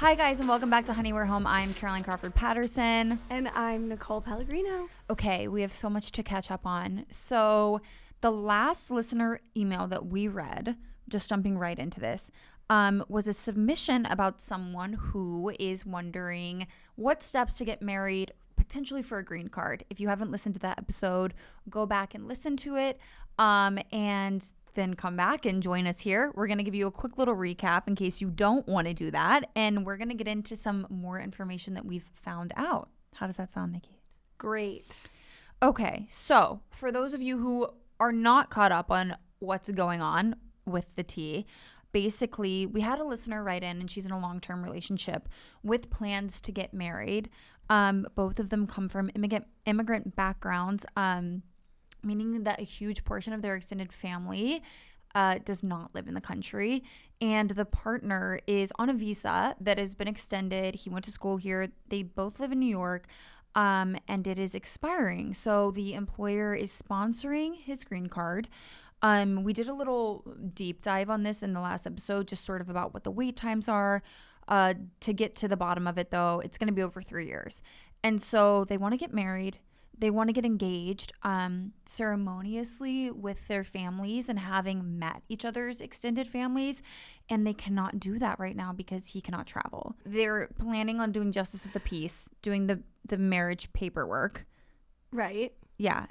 Hi guys, and welcome back to Honey We're Home. I'm Caroline Crawford Patterson. And I'm Nicole Pellegrino. Okay, we have so much to catch up on. So the last listener email that we read, just jumping right into this, was a submission about someone who is wondering what steps to get married, potentially for a green card. If you haven't listened to that episode, go back and listen to it, and then come back and join us here. We're going to give you a quick little recap in case you don't want to do that, and we're going to get into some more information that we've found out. How does that sound, Nikki? Great. Okay, so for those of you who are not caught up on what's going on with the tea, basically we had a listener write in, and she's in a long-term relationship with plans to get married. Both of them come from immigrant backgrounds, meaning that a huge portion of their extended family does not live in the country. And the partner is on a visa that has been extended. He went to school here. They both live in New York, and it is expiring. So the employer is sponsoring his green card. We did a little deep dive on this in the last episode, just sort of about what the wait times are. To get to the bottom of it, though, it's going to be over 3 years. And so they want to get married. They want to get engaged ceremoniously with their families and having met each other's extended families, and they cannot do that right now because he cannot travel. They're planning on doing justice of the peace, doing the marriage paperwork. Right. Yeah.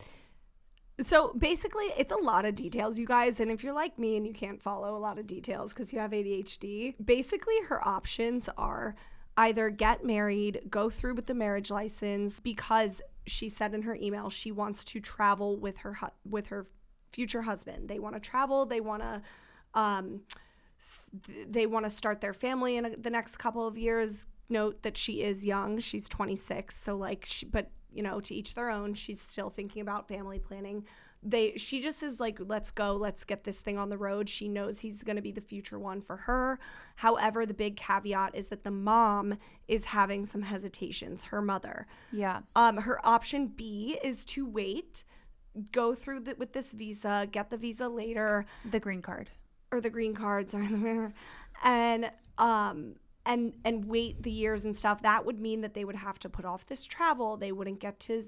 So basically, it's a lot of details, you guys. And if you're like me and you can't follow a lot of details because you have ADHD, basically her options are either get married, go through with the marriage license, because she said in her email she wants to travel with her future husband. They want to travel. They want to start their family in the next couple of years. Note that she is young. She's 26. So but you know, to each their own. She's still thinking about family planning. She just is like, let's go, let's get this thing on the road. She knows he's going to be the future one for her. However, the big caveat is that the mom is having some hesitations, her mother. Yeah. Her option B is to wait, go through with this visa, get the visa later. The green card. Or the green cards are in the mirror. And wait the years and stuff. That would mean that they would have to put off this travel. They wouldn't get to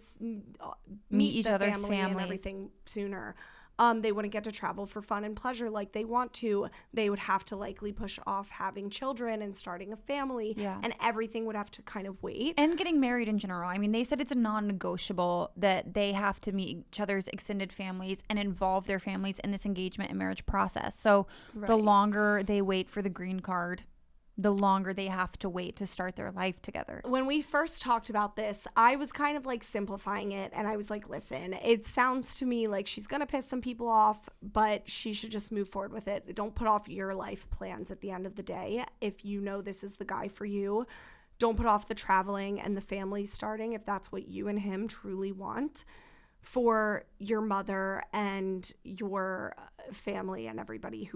meet each the other's family families and everything sooner. They wouldn't get to travel for fun and pleasure like they want to. They would have to likely push off having children and starting a family. Yeah. And everything would have to kind of wait. And getting married in general. I mean, they said it's a non-negotiable that they have to meet each other's extended families and involve their families in this engagement and marriage process. So The longer they wait for the green card, the longer they have to wait to start their life together. When we first talked about this, I was kind of like simplifying it, and I was like, listen, it sounds to me like she's going to piss some people off, but she should just move forward with it. Don't put off your life plans at the end of the day. If you know this is the guy for you, don't put off the traveling and the family starting if that's what you and him truly want for your mother and your family and everybody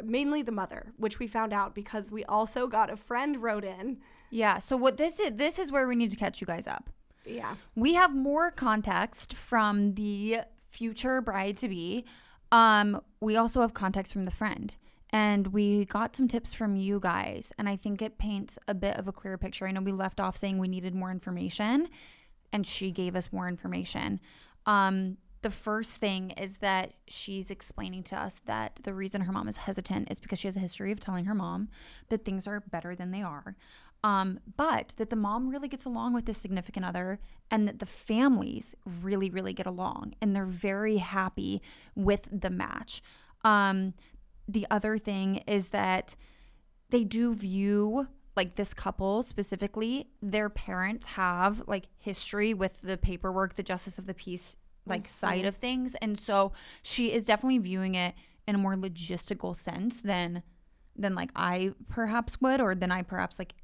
mainly the mother, which we found out because we also got a friend wrote in. Yeah. So what this is where we need to catch you guys up. Yeah. We have more context from the future bride-to-be. We also have context from the friend. And we got some tips from you guys. And I think it paints a bit of a clearer picture. I know we left off saying we needed more information, and she gave us more information. The first thing is that she's explaining to us that the reason her mom is hesitant is because she has a history of telling her mom that things are better than they are. But that the mom really gets along with this significant other, and that the families really, really get along, and they're very happy with the match. The other thing is that they do view, like this couple specifically, their parents have like history with the paperwork, the justice of the peace side of things. And so she is definitely viewing it in a more logistical sense than like I perhaps would, or than I perhaps like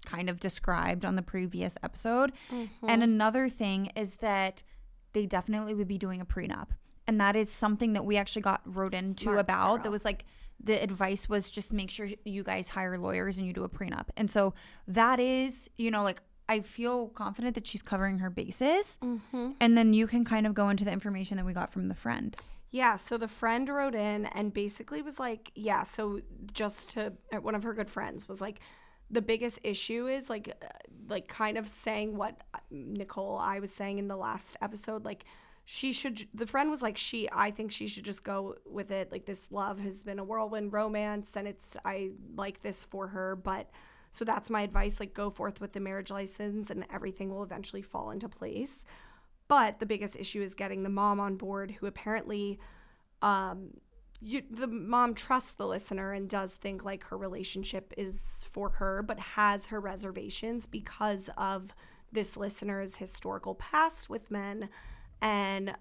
kind of described on the previous episode. Mm-hmm. And another thing is that they definitely would be doing a prenup. And that is something that we actually got wrote into Smart about. girl. That was like, the advice was just make sure you guys hire lawyers and you do a prenup. And so that is, like, I feel confident that she's covering her bases. Mm-hmm. And then you can kind of go into the information that we got from the friend. Yeah, so the friend wrote in and basically was like, yeah, so just to, one of her good friends was like, the biggest issue is like kind of saying what Nicole, I was saying in the last episode, like the friend was like, I think she should just go with it. Like, this love has been a whirlwind romance and I like this for her. But so that's my advice, like, go forth with the marriage license and everything will eventually fall into place. But the biggest issue is getting the mom on board, who apparently, the mom trusts the listener and does think like her relationship is for her, but has her reservations because of this listener's historical past with men. And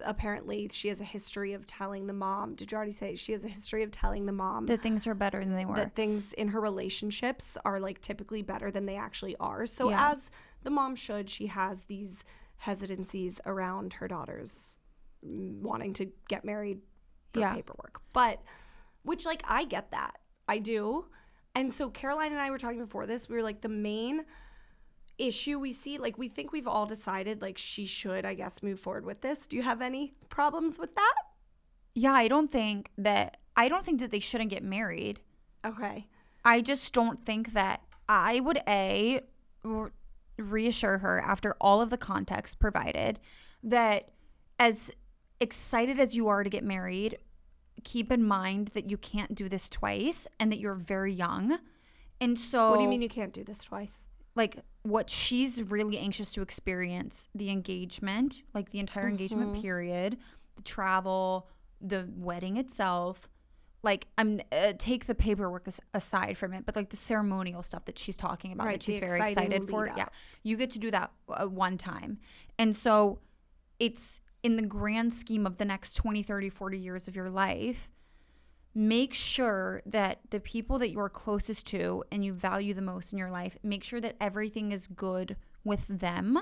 apparently she has a history of telling the mom. Did you already say she has a history of telling the mom that things are better than they were? That things in her relationships are like typically better than they actually are. So as the mom should, she has these hesitancies around her daughters wanting to get married for paperwork. But, which, like, I get that. I do. And so Caroline and I were talking before this. We were like, the main issue we see, like, we think we've all decided, like, she should, I guess, move forward with this. Do you have any problems with that? Yeah, I don't think that they shouldn't get married. Okay. I just don't think that I would reassure her after all of the context provided that as excited as you are to get married, keep in mind that you can't do this twice and that you're very young. And so what do you mean you can't do this twice? Like, what she's really anxious to experience, the engagement, like the entire engagement period, the travel, the wedding itself. Like, I'm take the paperwork aside from it, but like the ceremonial stuff that she's talking about, that she's very excited for. Yeah, you get to do that one time. And so it's in the grand scheme of the next 20, 30, 40 years of your life, make sure that the people that you're closest to and you value the most in your life, make sure that everything is good with them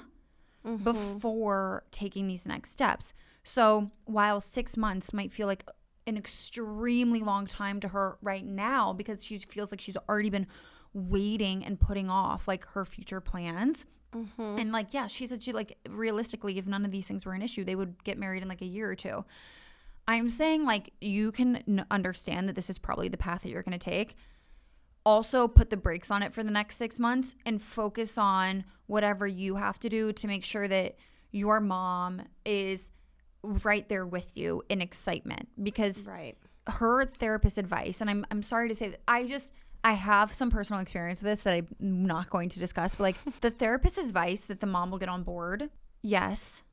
before taking these next steps. So while 6 months might feel like an extremely long time to her right now, because she feels like she's already been waiting and putting off like her future plans. And like, yeah, she said like realistically, if none of these things were an issue, they would get married in like a year or two. I'm saying like you can understand that this is probably the path that you're going to take. Also put the brakes on it for the next 6 months and focus on whatever you have to do to make sure that your mom is right there with you in excitement, because her therapist advice, and I'm sorry to say that I have some personal experience with this that I'm not going to discuss, but like the therapist's advice that the mom will get on board, yes,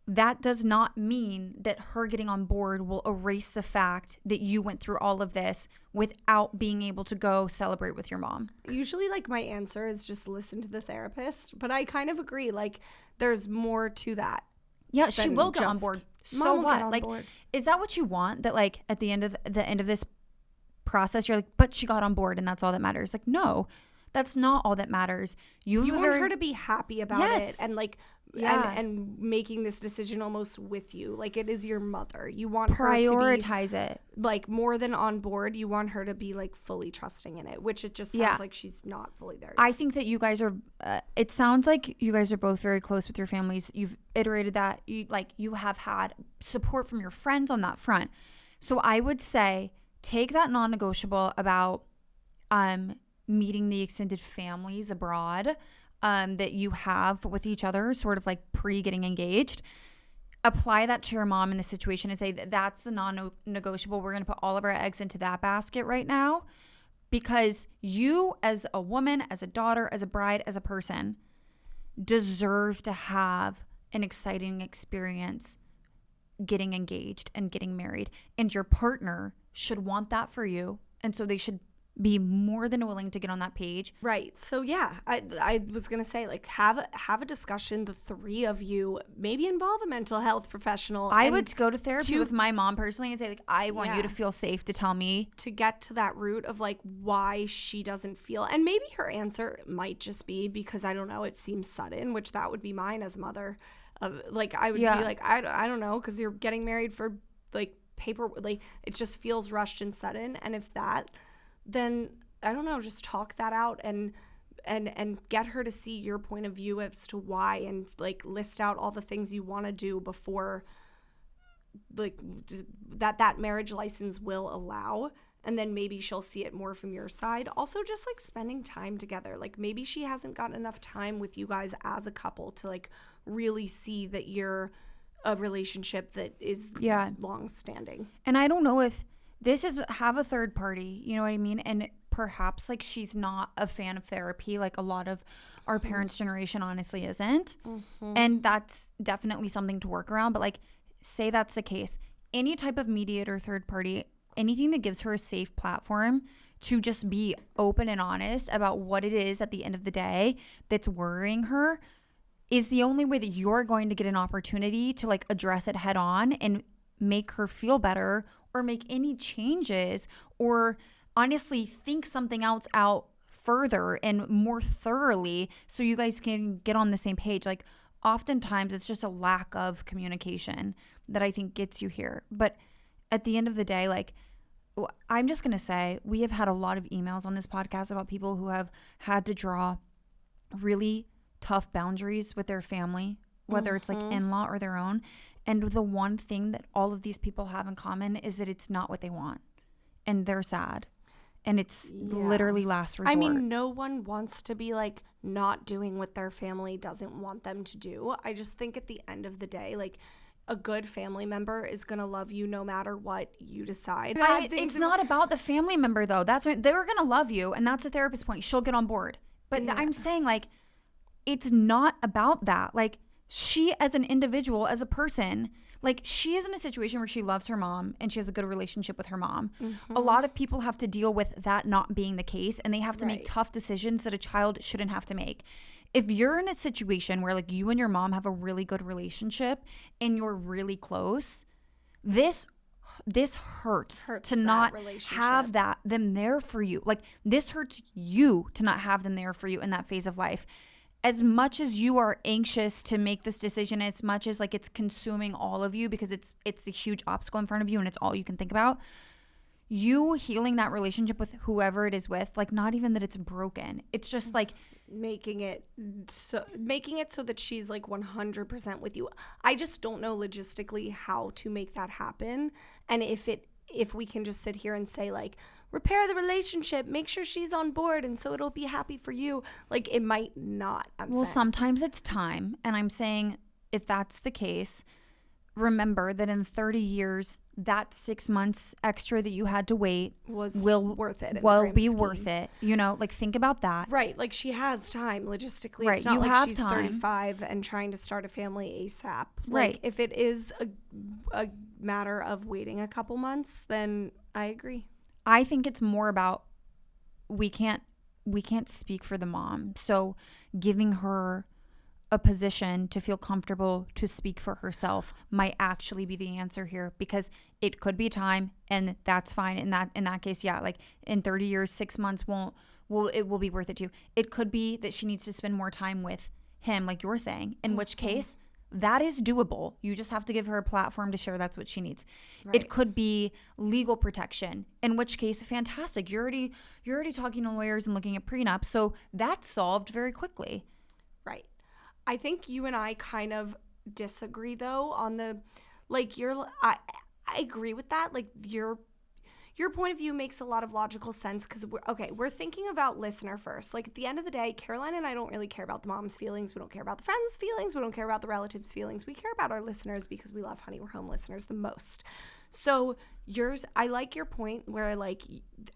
that does not mean that her getting on board will erase the fact that you went through all of this without being able to go celebrate with your mom. Usually like my answer is just listen to the therapist, but I kind of agree. Like there's more to that. Yeah, she will get on board. So what? Like, board. Is that what you want? That like at the end of this process, you're like, but she got on board and that's all that matters. Like, no, that's not all that matters. You want her to be happy about it and like and making this decision almost with you. Like, it is your mother. You want prioritize her to be, it. Like, more than on board, you want her to be like fully trusting in it, which it just sounds like she's not fully there yet. I think that you guys are it sounds like you guys are both very close with your families. You've iterated that. You have had support from your friends on that front. So I would say take that non-negotiable about meeting the extended families abroad that you have with each other, sort of like pre-getting engaged. Apply that to your mom in the situation and say that's the non-negotiable. We're going to put all of our eggs into that basket right now, because you as a woman, as a daughter, as a bride, as a person deserve to have an exciting experience getting engaged and getting married. And your partner should want that for you. And so they should be more than willing to get on that page. Right. So yeah, I was going to say, like, have a discussion, the three of you, maybe involve a mental health professional. I would go to therapy with my mom personally and say, like, I want you to feel safe to tell me. To get to that root of like why she doesn't feel, and maybe her answer might just be because, I don't know, it seems sudden, which that would be mine as a mother. Like, I would be like, I don't know, because you're getting married for like paper, like it just feels rushed and sudden. And if that, then I don't know, just talk that out and get her to see your point of view as to why, and like list out all the things you want to do before, like that marriage license will allow, and then maybe she'll see it more from your side. Also, just like spending time together. Like maybe she hasn't gotten enough time with you guys as a couple to like really see that you're a relationship that is long standing. And I don't know if this is have a third party, you know what I mean? And perhaps like she's not a fan of therapy, like a lot of our parents' generation honestly isn't. And that's definitely something to work around. But like, say that's the case. Any type of mediator, third party, anything that gives her a safe platform to just be open and honest about what it is at the end of the day that's worrying her is the only way that you're going to get an opportunity to like address it head on and make her feel better or make any changes or honestly think something else out further and more thoroughly so you guys can get on the same page. Like oftentimes it's just a lack of communication that I think gets you here. But at the end of the day, like I'm just going to say we have had a lot of emails on this podcast about people who have had to draw really tough boundaries with their family, whether it's like in-law or their own. And the one thing that all of these people have in common is that it's not what they want. And they're sad. And it's literally last resort. I mean, no one wants to be like not doing what their family doesn't want them to do. I just think at the end of the day, like a good family member is going to love you no matter what you decide. It's not about the family member though. That's what they're going to love you. And that's the therapist's point. She'll get on board. But I'm saying like, it's not about that. Like she as an individual, as a person, like she is in a situation where she loves her mom and she has a good relationship with her mom. A lot of people have to deal with that not being the case and they have to make tough decisions that a child shouldn't have to make. If you're in a situation where like you and your mom have a really good relationship and you're really close, this hurts to not have them there for you. Like this hurts you to not have them there for you in that phase of life. As much as you are anxious to make this decision, as much as like it's consuming all of you because it's a huge obstacle in front of you and it's all you can think about, you healing that relationship with whoever it is with, like not even that it's broken. It's just like making it so that she's like 100% with you. I just don't know logistically how to make that happen. And if we can just sit here and say like, repair the relationship, make sure she's on board and so it'll be happy for you. Like it might not. Sometimes it's time. And I'm saying if that's the case, remember that in 30 years, that 6 months extra that you had to wait will worth it. Will be worth it. You know, like think about that. Right. Like she has time logistically. Right. It's not you like have she's time. 35 and trying to start a family ASAP. Right. Like if it is a matter of waiting a couple months, then I agree. I think it's more about we can't speak for the mom. So giving her a position to feel comfortable to speak for herself might actually be the answer here because it could be time and that's fine. In that case, yeah, like in 30 years, 6 months it will be worth it too. It could be that she needs to spend more time with him, like you're saying, in which case that is doable. You just have to give her a platform to share that's what she needs. Right. It could be legal protection, in which case, fantastic. You're already talking to lawyers and looking at prenups, so that's solved very quickly. Right. I think you and I kind of disagree though on the, like I agree with that. Like your point of view makes a lot of logical sense because we're thinking about listener first. Like at the end of the day, Caroline and I don't really care about the mom's feelings. We don't care about the friends' feelings. We don't care about the relatives' feelings. We care about our listeners because we love Honey, We're Home listeners the most. So I like your point where like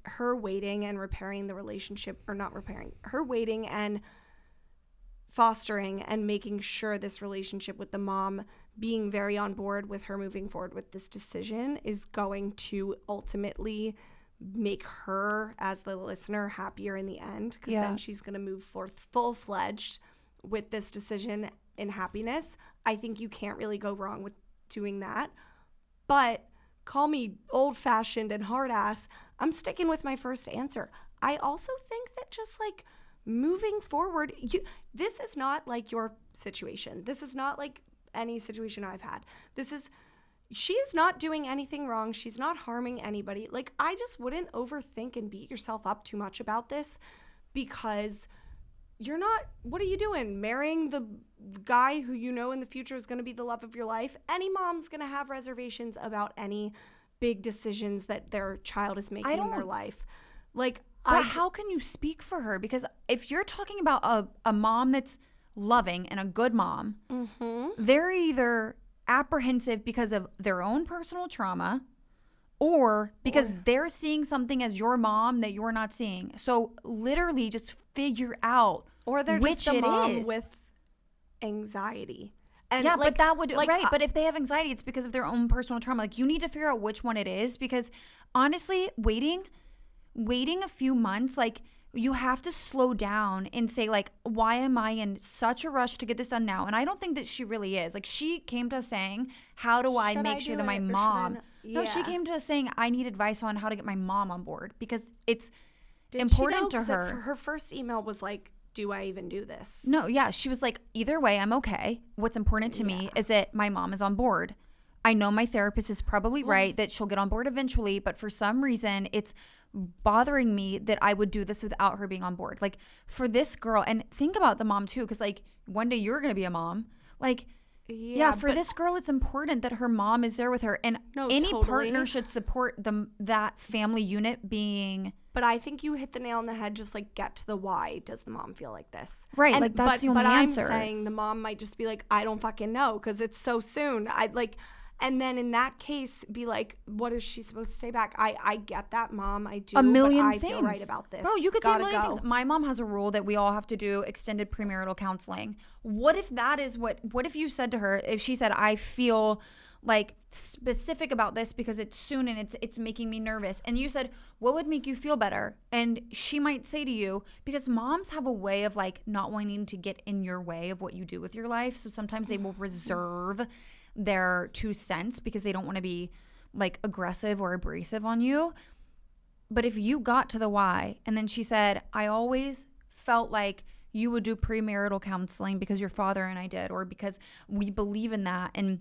her waiting and repairing the relationship, or not repairing, her waiting and fostering and making sure this relationship with the mom being very on board with her moving forward with this decision is going to ultimately make her as the listener happier in the end because then she's going to move forth full-fledged with this decision in happiness. I think you can't really go wrong with doing that. But call me old-fashioned and hard-ass, I'm sticking with my first answer. I also think that just like moving forward, this is not like your situation. This is not like any situation I've had. She is not doing anything wrong. She's not harming anybody. Like, I just wouldn't overthink and beat yourself up too much about this because you're not, what are you doing? Marrying the guy who you know in the future is going to be the love of your life? Any mom's going to have reservations about any big decisions that their child is making in their life. Like, but how can you speak for her? Because if you're talking about a mom that's loving and a good mom, they're either apprehensive because of their own personal trauma or because they're seeing something as your mom that you're not seeing. So literally just figure out or they're which just a it mom is. with anxiety. And yeah, like, but that would, like, right. But if they have anxiety, it's because of their own personal trauma. Like, you need to figure out which one it is, because honestly, waiting a few months, like, you have to slow down and say, like, why am I in such a rush to get this done now? And I don't think that she really is. Like, she came to us saying, how do I make sure that my mom... No, she came to us saying, I need advice on how to get my mom on board, because it's important to her. Her first email was like, do I even do this? No, yeah. She was like, either way, I'm okay. What's important to me is that my mom is on board. I know my therapist is probably right that she'll get on board eventually, but for some reason, it's bothering me that I would do this without her being on board. Like, for this girl, and think about the mom too, because like one day you're going to be a mom. Like, yeah, for this girl, it's important that her mom is there with her, and any partner should support that family unit being... But I think you hit the nail on the head. Just like, get to the why. Does the mom feel like this? Right. And, like, that's the only answer. But I'm saying the mom might just be like, I don't fucking know, because it's so soon. And then in that case, be like, what is she supposed to say back? I get that, mom. I do. A million but I things. feel right about this. Bro, you could say a million things. My mom has a rule that we all have to do extended premarital counseling. What if that is what if you said to her, if she said, I feel like specific about this because it's soon and it's making me nervous, and you said, what would make you feel better? And she might say to you, because moms have a way of like not wanting to get in your way of what you do with your life, so sometimes they will reserve their 2 cents because they don't want to be like aggressive or abrasive on you. But if you got to the why, and then she said, I always felt like you would do premarital counseling because your father and I did, or because we believe in that and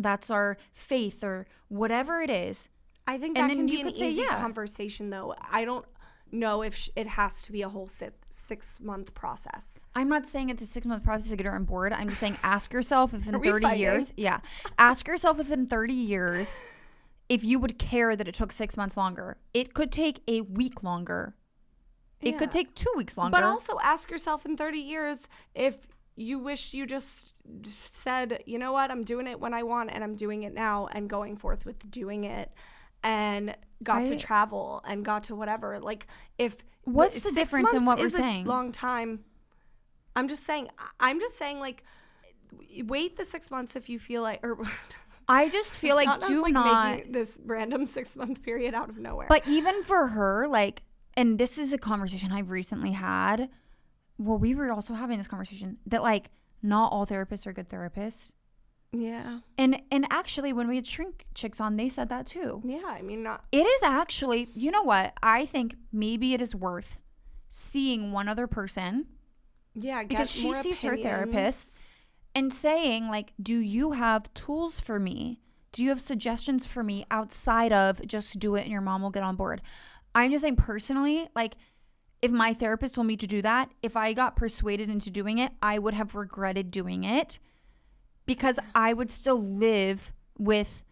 that's our faith, or whatever it is. I think that can be an easy conversation, though. I don't know if it has to be a whole 6-month process. I'm not saying it's a 6-month process to get her on board. I'm just saying, ask yourself if in 30 years, ask yourself if in 30 years, if you would care that it took 6 months longer. It could take a week longer. It could take 2 weeks longer. But also ask yourself in 30 years if you wish you just said, you know what, I'm doing it when I want, and I'm doing it now, and going forth with doing it, and got to travel and got to whatever. Like, if what's the difference in what we're saying? A long time. I'm just saying like, wait the 6 months if you feel like, or I just feel like making this random 6-month period out of nowhere. But even for her, like, and this is a conversation I've recently had. Well, we were also having this conversation that like not all therapists are good therapists. Yeah. And actually, when we had Shrink Chicks on, they said that too. Yeah, I mean, it is actually, you know what? I think maybe it is worth seeing one other person. Yeah, because she sees her therapist and saying like, do you have tools for me? Do you have suggestions for me outside of just do it and your mom will get on board? I'm just saying personally, like, if my therapist told me to do that, if I got persuaded into doing it, I would have regretted doing it, because I would still live with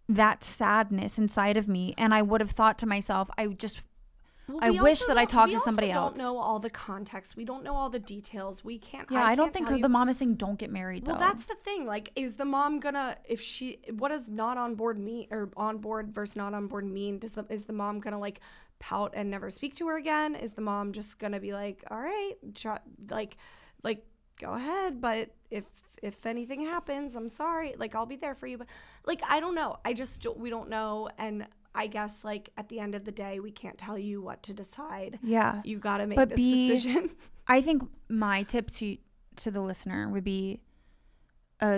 that sadness inside of me. And I would have thought to myself, I wish that I talked to somebody else. We don't know all the context. We don't know all the details. We can't. Yeah, I don't think the mom is saying don't get married, though. Well, that's the thing. Like, is the mom gonna, what does not on board mean, or on board versus not on board mean? Is the mom gonna like pout and never speak to her again? Is the mom just gonna be like, all right, like go ahead, but if anything happens, I'm sorry, like I'll be there for you. But like, I don't know. We don't know. And I guess like at the end of the day, we can't tell you what to decide. Yeah, you got to make this decision. I think my tip to the listener would be,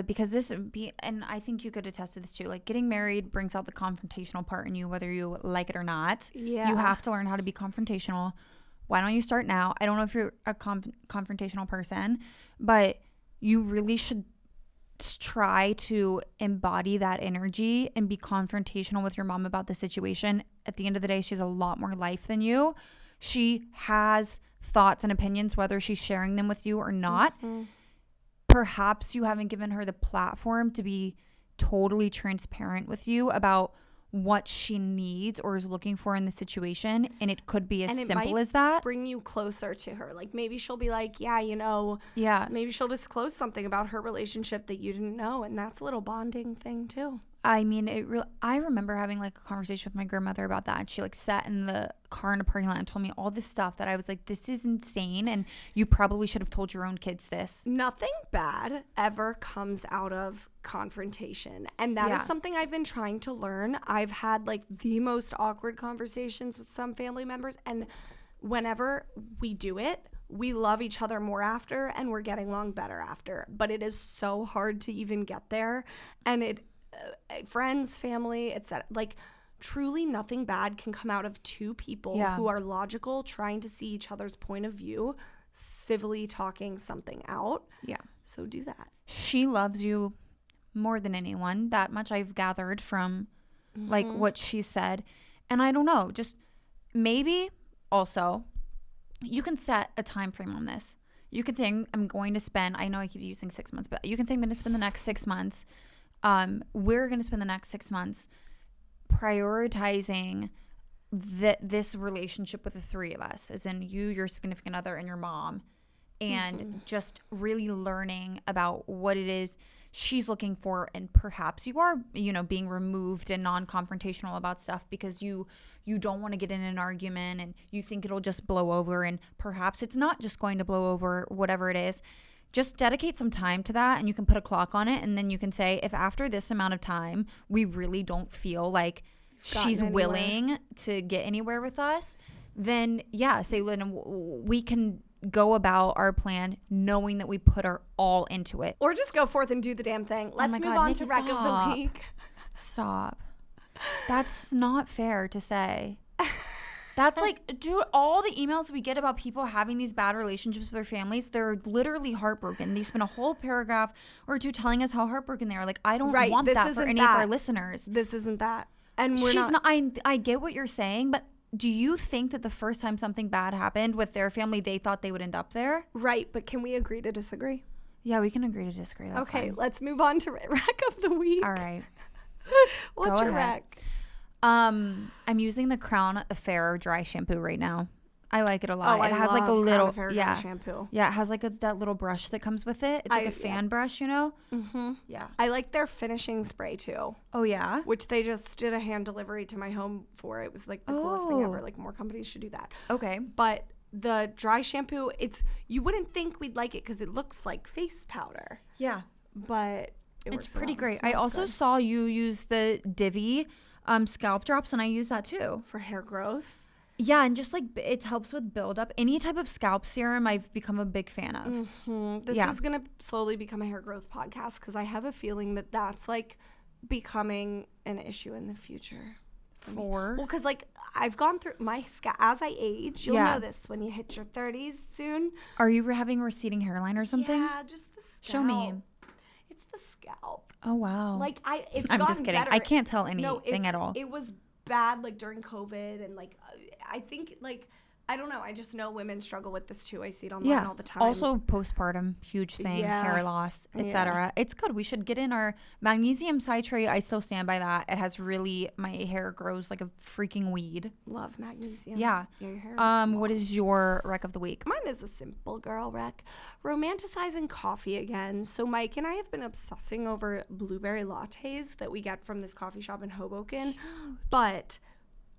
because this would be, and I think you could attest to this too, like getting married brings out the confrontational part in you, whether you like it or not. Yeah, you have to learn how to be confrontational. Why don't you start now? I don't know if you're a confrontational person, but you really should try to embody that energy and be confrontational with your mom about the situation. At the end of the day, she has a lot more life than you. She has thoughts and opinions, whether she's sharing them with you or not. Mm-hmm. Perhaps you haven't given her the platform to be totally transparent with you about what she needs or is looking for in the situation, and it could be as simple as that. Bring you closer to her. Like maybe she'll be like, yeah, you know, maybe she'll disclose something about her relationship that you didn't know, and that's a little bonding thing too. I mean, I remember having like a conversation with my grandmother about that. And she like sat in the car in a parking lot and told me all this stuff that I was like, this is insane. And you probably should have told your own kids this. Nothing bad ever comes out of confrontation. And that is something I've been trying to learn. I've had like the most awkward conversations with some family members. And whenever we do it, we love each other more after, and we're getting along better after. But it is so hard to even get there. And friends, family, etc. Like truly nothing bad can come out of two people who are logical, trying to see each other's point of view, civilly talking something out. Yeah. So do that. She loves you more than anyone. That much I've gathered from like what she said. And I don't know, just maybe also you can set a time frame on this. You could say I'm going to spend, I know I keep using 6 months, but you can say I'm going to spend the next 6 months. We're going to spend the next 6 months prioritizing this relationship with the three of us, as in you, your significant other, and your mom, and just really learning about what it is she's looking for. And perhaps you are, being removed and non-confrontational about stuff because you don't want to get in an argument and you think it'll just blow over, and perhaps it's not just going to blow over, whatever it is. Just dedicate some time to that, and you can put a clock on it, and then you can say, if after this amount of time we really don't feel like she's willing to get anywhere with us, then say, we can go about our plan knowing that we put our all into it. Or just go forth and do the damn thing. Let's move on to Wreck of the Week. Stop. That's not fair to say. That's like, dude, all the emails we get about people having these bad relationships with their families, they're literally heartbroken. They spend a whole paragraph or two telling us how heartbroken they are. Like, I don't want that for any of our listeners. This isn't that. And I get what you're saying, but do you think that the first time something bad happened with their family, they thought they would end up there? Right, but can we agree to disagree? Yeah, we can agree to disagree. That's fine. Let's move on to Wreck of the Week. All right. What's your wreck? I'm using the Crown Affair dry shampoo right now. I like it a lot. It has like a little shampoo. Yeah, it has like that little brush that comes with it. It's like a fan brush, Mm-hmm. Yeah. I like their finishing spray too. Oh yeah. Which they just did a hand delivery to my home for. It was like the coolest thing ever. Like more companies should do that. Okay. But the dry shampoo, you wouldn't think we'd like it because it looks like face powder. Yeah. But it's pretty great. I also saw you use the Divi scalp drops, and I use that too for hair growth. Yeah, and just like it helps with buildup. Any type of scalp serum I've become a big fan of. Mm-hmm. This is going to slowly become a hair growth podcast because I have a feeling that that's like becoming an issue in the future. Well, because like I've gone through my scalp as I age. You'll know this when you hit your 30s soon. Are you having receding hairline or something? Yeah, just the scalp. Show me. It's the scalp. Oh wow. Like I'm just kidding. Better. I can't tell anything at all. It was bad like during COVID, and like I think like I don't know. I just know women struggle with this too. I see it online all the time. Also postpartum, huge thing, hair loss, etc. It's good. We should get in our magnesium citrate. I still stand by that. It has really, my hair grows like a freaking weed. Love magnesium. Yeah. Your hair what is your wreck of the week? Mine is a simple girl wreck. Romanticizing coffee again. So Mike and I have been obsessing over blueberry lattes that we get from this coffee shop in Hoboken. But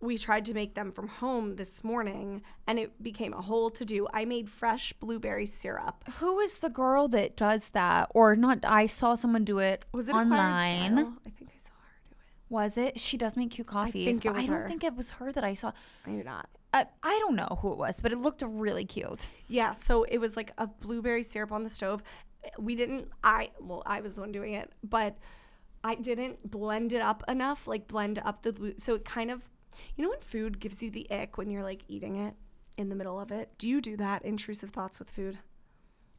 we tried to make them from home this morning, and it became a whole to-do. I made fresh blueberry syrup. Who is the girl that does that? Or not, I saw someone do it Was it online. I think I saw her do it. Was it? She does make cute coffees. I think it was her. I don't think it was her that I saw. Maybe not. I don't know who it was, but it looked really cute. Yeah, so it was like a blueberry syrup on the stove. I was the one doing it, but I didn't blend it up enough, like blend up so it kind of, you know when food gives you the ick when you're like eating it in the middle of it? Do you do that? Intrusive thoughts with food?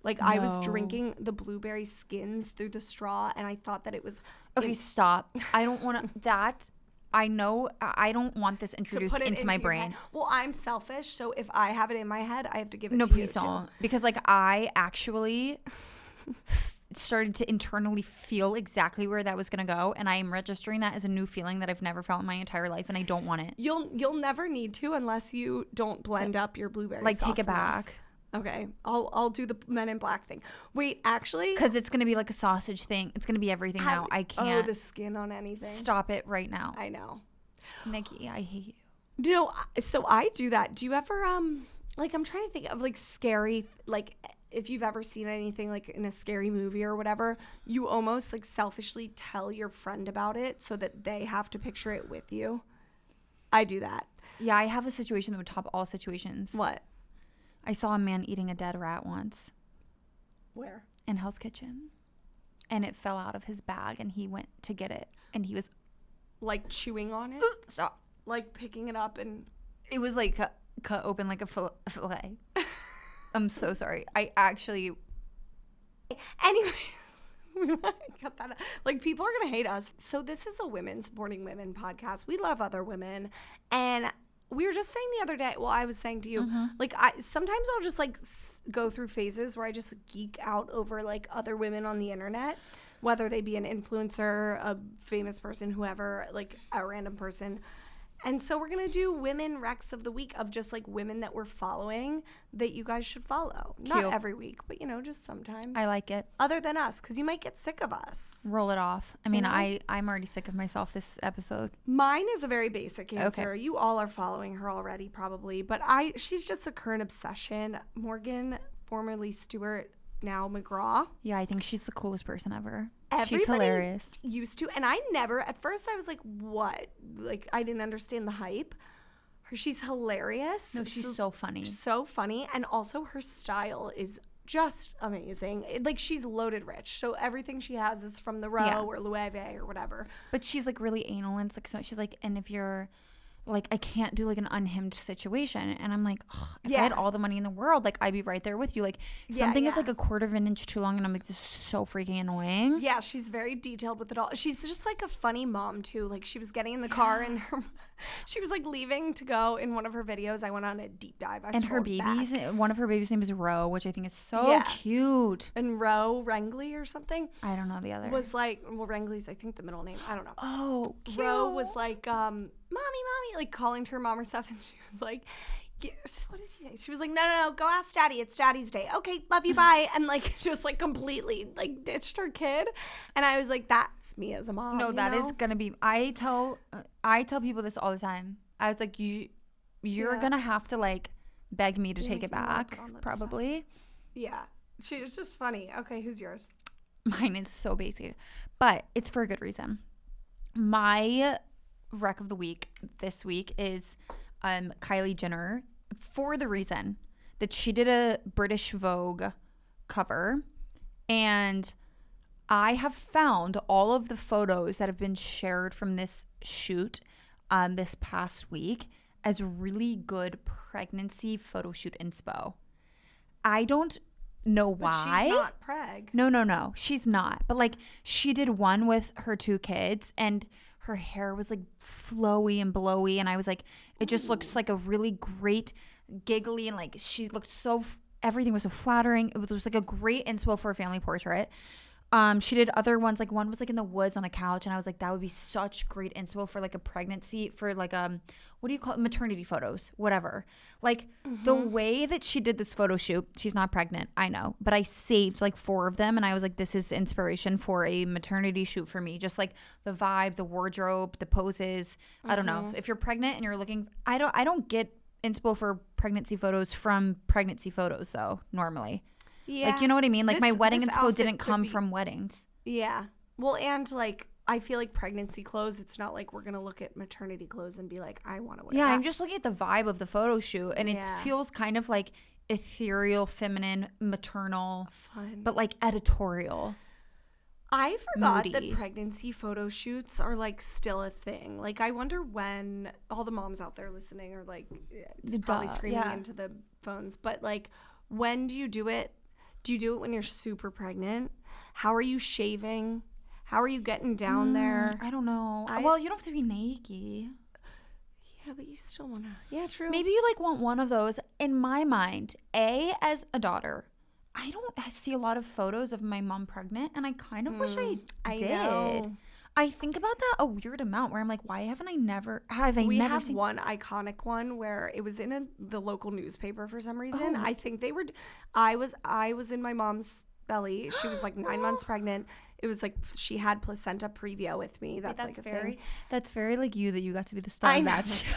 Like no. I was drinking the blueberry skins through the straw, and I thought that it was... Okay, stop. I don't want to... That... I know I don't want this introduced into my brain. Well, I'm selfish, so if I have it in my head, I have to give it to you. No, please don't. Because like I actually started to internally feel exactly where that was going to go, and I am registering that as a new feeling that I've never felt in my entire life, and I don't want it. You'll never need to unless you don't blend up your blueberry Like, sauce take it enough. back. Okay, I'll do the Men in Black thing. Wait, actually, Because it's going to be like a sausage thing. It's going to be everything now. I can't. Oh, the skin on anything. Stop it right now. I know. Nikki, I hate you. You know, so I do that. Do you ever like, I'm trying to think of like scary, like if you've ever seen anything like in a scary movie or whatever, you almost like selfishly tell your friend about it so that they have to picture it with you. I do that. Yeah, I have a situation that would top all situations. What? I saw a man eating a dead rat once. Where? In Hell's Kitchen. And it fell out of his bag, and he went to get it, and he was Like chewing on it? stop. Like picking it up and... It was like cut open like a fillet. I'm so sorry. I actually... Anyway, cut that out. Like, people are going to hate us. So this is a women supporting women podcast. We love other women. And we were just saying the other day, well, I was saying to you, like, sometimes I'll just like go through phases where I just geek out over like other women on the internet, whether they be an influencer, a famous person, whoever, like a random person. And so we're going to do women Recs of the week of just like women that we're following that you guys should follow. Cute. Not every week, but you know, just sometimes. I like it. Other than us, because you might get sick of us. Roll it off. I mean, know? I'm already sick of myself this episode. Mine is a very basic answer. Okay. You all are following her already probably, but she's just a current obsession. Morgan, formerly Stewart, now McGraw. Yeah, I think she's the coolest person ever. Everybody She's hilarious. used to, and I never, at first I was like, what? Like, I didn't understand the hype. She's hilarious. No, she's so funny. So funny. And also her style is just amazing. Like, she's loaded rich. So everything she has is from the Row or Loewe or whatever. But she's like really anal, and it's like, so she's like, and if you're like, I can't do like an unhinged situation. And I'm like, if I had all the money in the world, like I'd be right there with you. Like something is like a quarter of an inch too long, and I'm like, this is so freaking annoying. Yeah, she's very detailed with it all. She's just like a funny mom too. Like, she was getting in the car and she was like leaving to go in one of her videos. I went on a deep dive. And her babies, one of her babies' name is Ro, which I think is so cute. And Ro Rengley or something. I don't know the other. Was like, well, Rengley's I think the middle name. I don't know. Oh, cute. Ro was like, mommy, like calling to her mom or stuff, and she was like, what did she say? She was like, no, go ask daddy. It's daddy's day. Okay, love you, bye. And like, just like completely like ditched her kid. And I was like, that's me as a mom. No, that is gonna be. I tell people this all the time. I was like, you're gonna have to like beg me to take it back, probably. Yeah, she was just funny. Okay, who's yours? Mine is so basic, but it's for a good reason. My rec of the week this week is Kylie Jenner, for the reason that she did a British Vogue cover, and I have found all of the photos that have been shared from this shoot this past week as really good pregnancy photo shoot inspo. I don't know why. She's not preg. No. She's not. But like, she did one with her 2 kids, and her hair was like flowy and blowy, and I was like, it just looks like a really great giggly, and like she looked so everything was so flattering. It was like a great inspo for a family portrait. She did other ones, like one was like in the woods on a couch, and I was like, that would be such great inspo for like a pregnancy, for like what do you call it, maternity photos, whatever. Like the way that she did this photo shoot, she's not pregnant, I know, but I saved like 4 of them, and I was like, this is inspiration for a maternity shoot for me. Just like the vibe, the wardrobe, the poses. I don't know, if you're pregnant and you're looking, I don't get inspo for pregnancy photos from pregnancy photos though, normally. Yeah. Like, you know what I mean? Like, my wedding inspo didn't come from weddings. Yeah. Well, and like, I feel like pregnancy clothes, it's not like we're going to look at maternity clothes and be like, I want to wear that. Yeah, I'm just looking at the vibe of the photo shoot, and it feels kind of like ethereal, feminine, maternal, fun, but like editorial. I forgot that pregnancy photo shoots are like still a thing. Like, I wonder when all the moms out there listening are like, it's probably screaming into the phones, but like, when do you do it? Do you do it when you're super pregnant? How are you shaving? How are you getting down there? I don't know. Well, you don't have to be naked. Yeah, but you still want to. Yeah, true. Maybe you like want one of those. In my mind, as a daughter, I don't see a lot of photos of my mom pregnant, and I kind of wish I did. know. I think about that a weird amount where I'm like, why haven't I never We never have seen one iconic one where it was in the local newspaper for some reason. Oh. I think they were. I was in my mom's belly. She was like 9 months pregnant. It was like she had placenta previa with me. That's like a thing. That's very like you that you got to be the star of that show.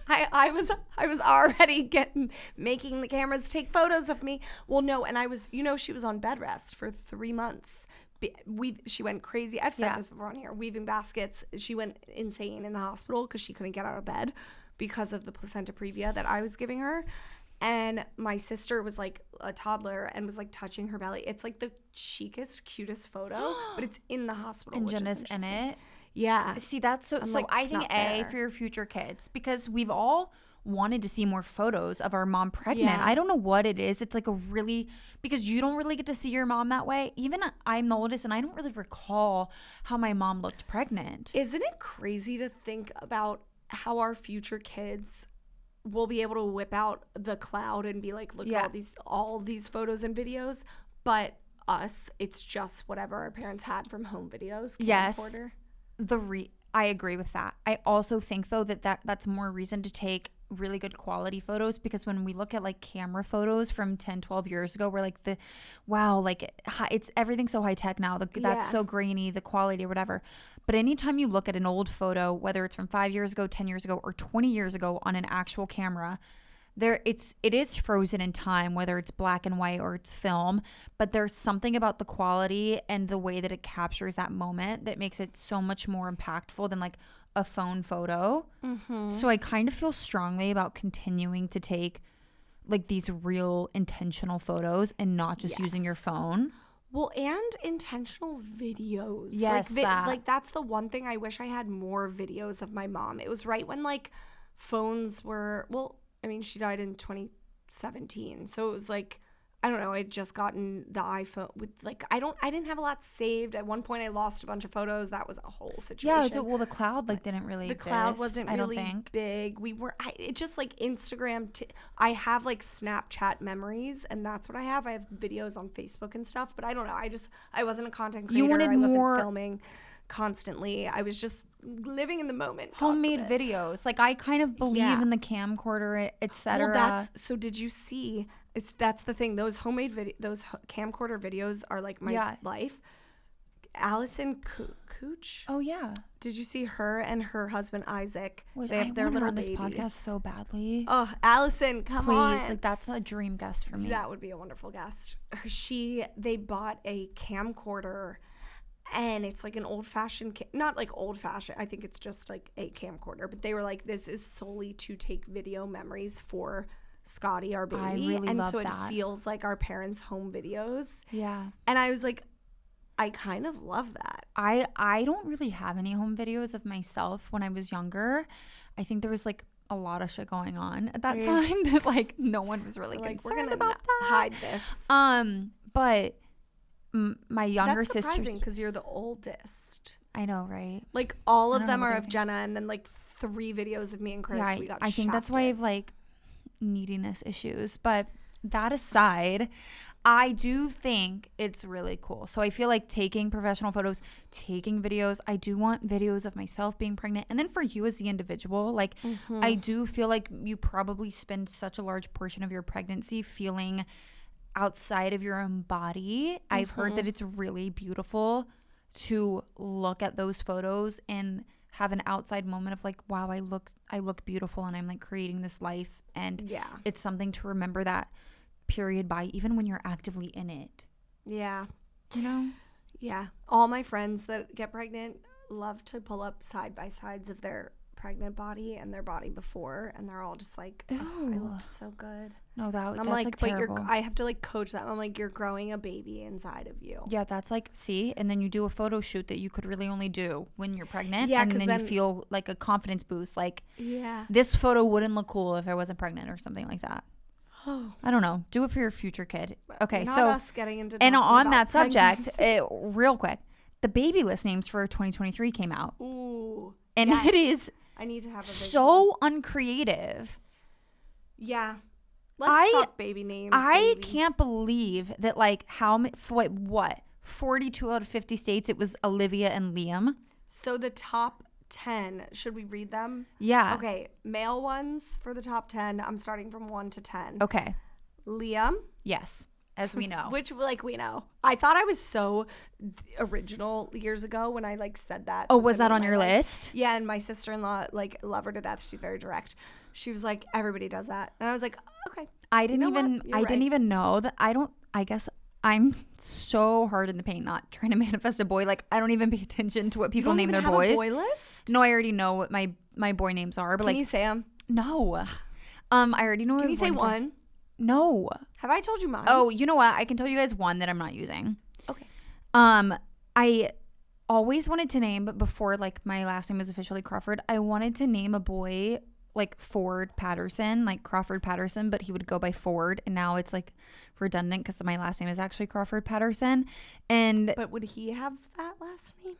I was already making the cameras take photos of me. Well, no, and I was, she was on bed rest for 3 months. She went crazy. I've said this before on here. Weaving baskets. She went insane in the hospital because she couldn't get out of bed because of the placenta previa that I was giving her. And my sister was like a toddler and was like touching her belly. It's like the chicest, cutest photo, but it's in the hospital. And Jenna's in it. Yeah. See, that's so. I'm So like, I it's think not A, fair. for your future kids, because we've all wanted to see more photos of our mom pregnant. Yeah. I don't know what it is. It's like because you don't really get to see your mom that way. Even I'm the oldest, and I don't really recall how my mom looked pregnant. Isn't it crazy to think about how our future kids will be able to whip out the cloud and be like, look at all these photos and videos, but us, it's just whatever our parents had from home videos. Yes. Camcorder. I agree with that. I also think though that's more reason to take really good quality photos, because when we look at like camera photos from 10, 12 years ago, we're like it's everything's so high tech now. That's so grainy, the quality or whatever. But anytime you look at an old photo, whether it's from 5 years ago, 10 years ago, or 20 years ago on an actual camera, it is frozen in time, whether it's black and white or it's film, but there's something about the quality and the way that it captures that moment that makes it so much more impactful than like a phone photo. Mm-hmm. So I kind of feel strongly about continuing to take like these real intentional photos and not just using your phone. Well, and intentional videos. Yes, like that's the one thing I wish I had more videos of my mom. It was right when like phones were, I mean, she died in 2017. So it was like, I don't know, I'd just gotten the iPhone with like, I didn't have a lot saved. At one point I lost a bunch of photos. That was a whole situation. Yeah, well, the cloud like didn't really exist. The cloud wasn't really I don't think. big. It's just like Instagram. I have like Snapchat memories, and that's what I have. I have videos on Facebook and stuff, but I don't know. I wasn't a content creator. You wanted I wasn't more filming constantly. I was just living in the moment. Homemade videos. Like I kind of believe in the camcorder, etc. Well, so did you see? That's the thing. Those those camcorder videos are like my life. Allison Cooch. Oh yeah. Did you see her and her husband Isaac? They have their little baby. On this podcast so badly. Oh, Allison, come on! Please, like that's a dream guest for me. That would be a wonderful guest. They bought a camcorder, and it's like an old-fashioned, not like old-fashioned. I think it's just like a camcorder. But they were like, this is solely to take video memories for Scotty, our baby. I really love so that. It feels like our parents' home videos. Yeah. And I was like, I kind of love that. I don't really have any home videos of myself when I was younger. I think there was like a lot of shit going on at that time that like no one was really concerned about that. Hide this. But my younger sisters. That's surprising because you're the oldest. I know, right? Like all of them are of Jenna, and then like 3 videos of me and Chris. Yeah, I think that's why I have like neediness issues. But that aside, I do think it's really cool. So I feel like taking professional photos, taking videos. I do want videos of myself being pregnant. And then for you as the individual, like I do feel like you probably spend such a large portion of your pregnancy feeling outside of your own body. I've heard that it's really beautiful to look at those photos and have an outside moment of like, wow, I look beautiful, and I'm like creating this life, and it's something to remember that period by, even when you're actively in it. Yeah. You know? Yeah. All my friends that get pregnant love to pull up side by sides of their pregnant body and their body before, and they're all just like, oh, I looked so good. No, that's like terrible. But I have to like coach them. I'm like, you're growing a baby inside of you. Yeah, that's like, see, and then you do a photo shoot that you could really only do when you're pregnant, yeah, and then you feel like a confidence boost, like, yeah, this photo wouldn't look cool if I wasn't pregnant or something like that. Oh. I don't know. Do it for your future kid. Okay, Not so us getting into and on that subject, real quick, the baby list names for 2023 came out. Ooh, and it is I need to have a so uncreative. Yeah. Let's talk baby names. I baby. can't believe that, like, how many, what, 42 out of 50 states, it was Olivia and Liam. So the top 10, should we read them? Yeah. Okay, male ones for the top 10. I'm starting from 1 to 10. Okay. Liam. Yes, as we know. Which, like, we know. I thought I was so original years ago when I, like, said that. Oh, was that on your list? Yeah, and my sister-in-law, like, love her to death. She's very direct. She was like, everybody does that. And I was like, okay. I didn't even know that. I guess I'm so hard in the paint not trying to manifest a boy. Like, I don't even pay attention to what people name their boys. You don't even have a boy list? No, I already know what my boy names are. But Can you say them? No. I already know. Can you say one? No. Have I told you mine? Oh, you know what? I can tell you guys one that I'm not using. Okay. I always wanted to name, but before, like, my last name was officially Crawford, I wanted to name a boy like Ford Patterson, like Crawford Patterson, but he would go by Ford, and now it's like redundant because my last name is actually Crawford Patterson. But would he have that last name?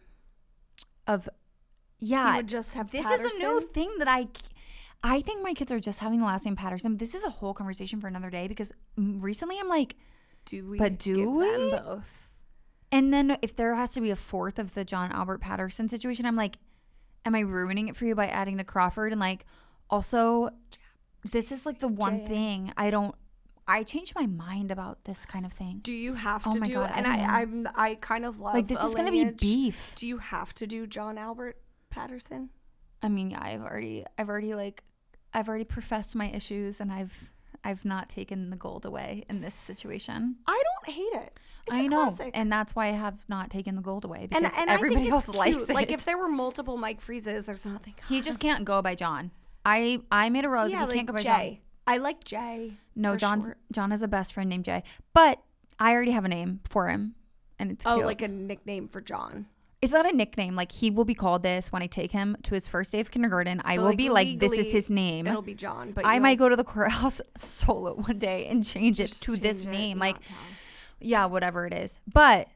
He would just have this Patterson? is a new thing that I think my kids are just having the last name Patterson. This is a whole conversation for another day, because recently I'm like, do we give them both? And then if there has to be a fourth of the John Albert Patterson situation, I'm like, am I ruining it for you by adding the Crawford? And like, also, this is like the one thing I change my mind about this kind of thing. Do you have to do? God, and I kind of love, like, this is gonna be beef. Do you have to do John Albert Patterson? I mean, yeah, I've already professed my issues, and I've not taken the gold away in this situation. I don't hate it. It's I know, classic. And that's why I have not taken the gold away, because and everybody else cute. likes it. Like, if there were multiple Mike Freezes, there's nothing. He just can't go by John. I made a rose. He can't go by Jay. John. I like Jay. No, John has a best friend named Jay, but I already have a name for him, and it's cute. Like a nickname for John. It's not a nickname. Like, he will be called this when I take him to his first day of kindergarten. I will be like, this is his name. It'll be John. But I might go to the courthouse solo one day and change it to this name. Like, yeah, whatever it is. But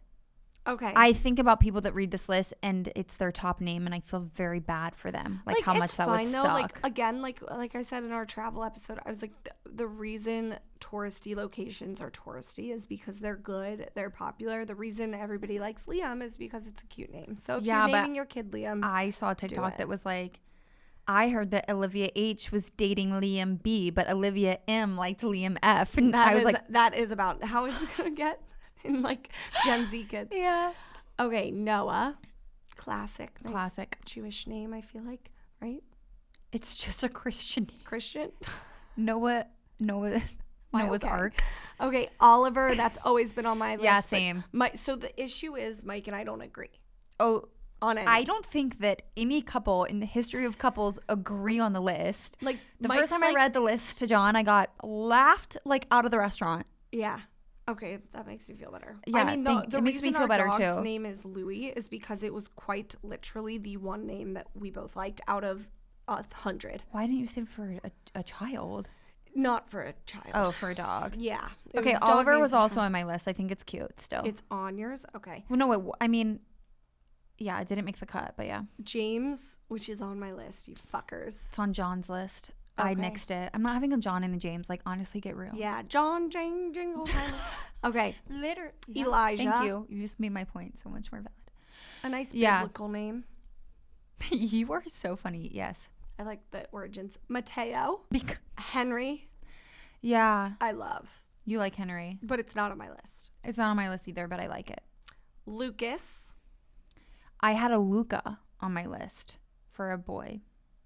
okay, I think about people that read this list and it's their top name, and I feel very bad for them. Like how much that would suck. Like, again, like I said in our travel episode, I was like, the reason touristy locations are touristy is because they're good, they're popular. The reason everybody likes Liam is because it's a cute name. So if you're naming your kid Liam, I saw a TikTok that was like, I heard that Olivia H was dating Liam B, but Olivia M liked Liam F, and I was like, that is about how is it gonna get in like Gen Z kids. Yeah. Okay, Noah. Classic. Nice Classic. Jewish name, I feel like, right? It's just a Christian name. Christian? Noah's Ark. Okay, Oliver, that's always been on my list. Yeah, same. So the issue is Mike and I don't agree. Oh, on it. I don't think that any couple in the history of couples agree on the list. Like, the first time I read the list to John, I got laughed like out of the restaurant. Yeah. Okay, that makes me feel better. Yeah, I mean, the makes me reason feel our better dog's too. name is Louis is because it was quite literally the one name that we both liked out of 100. Why didn't you say for a child? Not for a child. Oh, for a dog. Yeah. Okay, Oliver was also on my list. I think it's cute still. It's on yours? Okay. Well, no, I mean, yeah, it didn't make the cut, but yeah. James, which is on my list, you fuckers. It's on John's list. Okay. I nixed it. I'm not having a John and a James. Like, honestly, get real. Yeah, John, Jingle. Okay. Literally. Yeah. Elijah. Thank you. You just made my point so much more valid. A nice biblical name. You are so funny. Yes. I like the origins. Mateo. Henry. Yeah. I love. You like Henry. But it's not on my list. It's not on my list either, but I like it. Lucas. I had a Luca on my list for a boy.